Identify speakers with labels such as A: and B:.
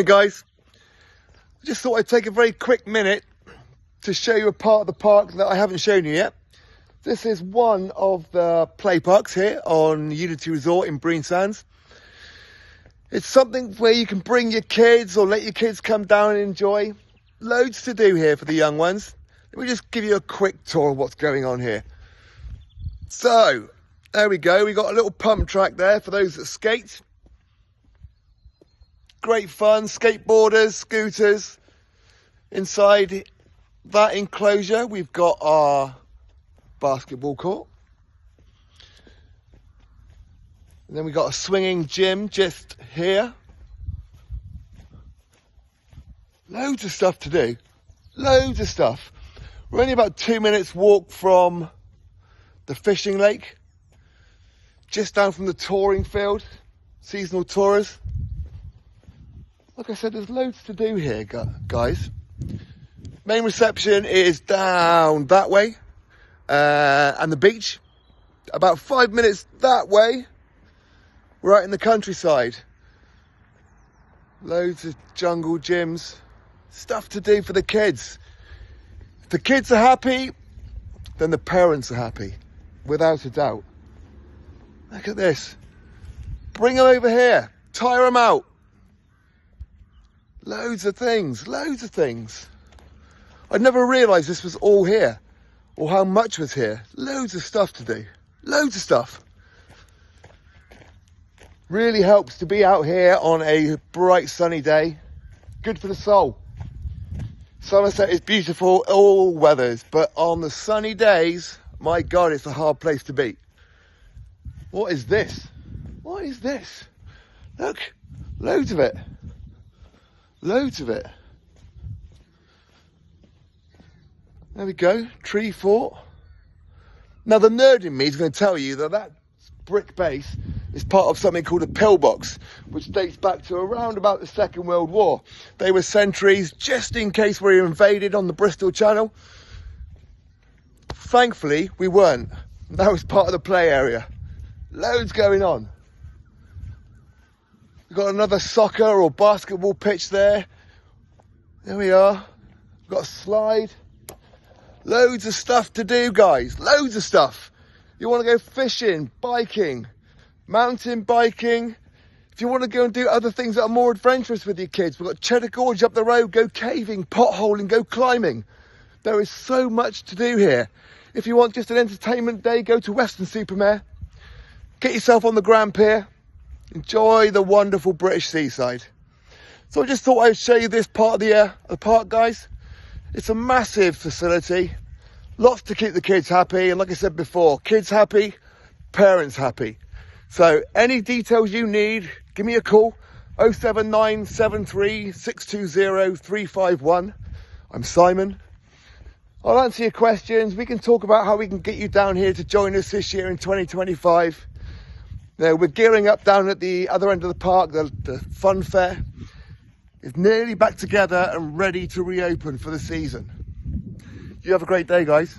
A: Hey guys, I just thought I'd take a very quick minute to show you a part of the park that I haven't shown you yet. This is one of the play parks here on Unity Resort in Brean Sands. It's something where you can bring your kids or let your kids come down and enjoy. Loads to do here for the young ones. Let me just give you a quick tour of what's going on here. So, there we go. We got a little pump track there for those that skate. Great fun, skateboarders, scooters. Inside that enclosure, we've got our basketball court. And then we've got a swinging gym just here. Loads of stuff to do. Loads of stuff. We're only about 2 minutes walk from the fishing lake. Just down from the touring field. Seasonal tourers. Like I said, there's loads to do here, guys. Main reception is down that way. And the beach. About 5 minutes that way. We're out in the countryside. Loads of jungle gyms. Stuff to do for the kids. If the kids are happy, then the parents are happy. Without a doubt. Look at this. Bring them over here. Tire them out. Loads of things. Loads of things. I'd never realised this was all here. Or how much was here. Loads of stuff to do. Loads of stuff. Really helps to be out here on a bright sunny day. Good for the soul. Somerset is beautiful all weathers, but on the sunny days, my God, it's a hard place to be. What is this? What is this? Look, loads of it. Loads of it. There we go, tree fort. Now the nerd in me is going to tell you that that brick base is part of something called a pillbox, which dates back to around about the Second World War. They were sentries just in case we were invaded on the Bristol Channel. Thankfully, we weren't. That was part of the play area. Loads going on. We've got another soccer or basketball pitch there. There we are. We've got a slide. Loads of stuff to do, guys. Loads of stuff. You want to go fishing, biking, mountain biking. If you want to go and do other things that are more adventurous with your kids, we've got Cheddar Gorge up the road. Go caving, potholing, go climbing. There is so much to do here. If you want just an entertainment day, go to Weston-super-Mare. Get yourself on the Grand Pier. Enjoy the wonderful British seaside. So I just thought I'd show you this part of the park, guys. It's a massive facility. Lots to keep the kids happy. And like I said before, kids happy, parents happy. So any details you need, give me a call. 07973 620 351. I'm Simon. I'll answer your questions. We can talk about how we can get you down here to join us this year in 2025. Now, we're gearing up down at the other end of the park. The fun fair is nearly back together and ready to reopen for the season. You have a great day, guys.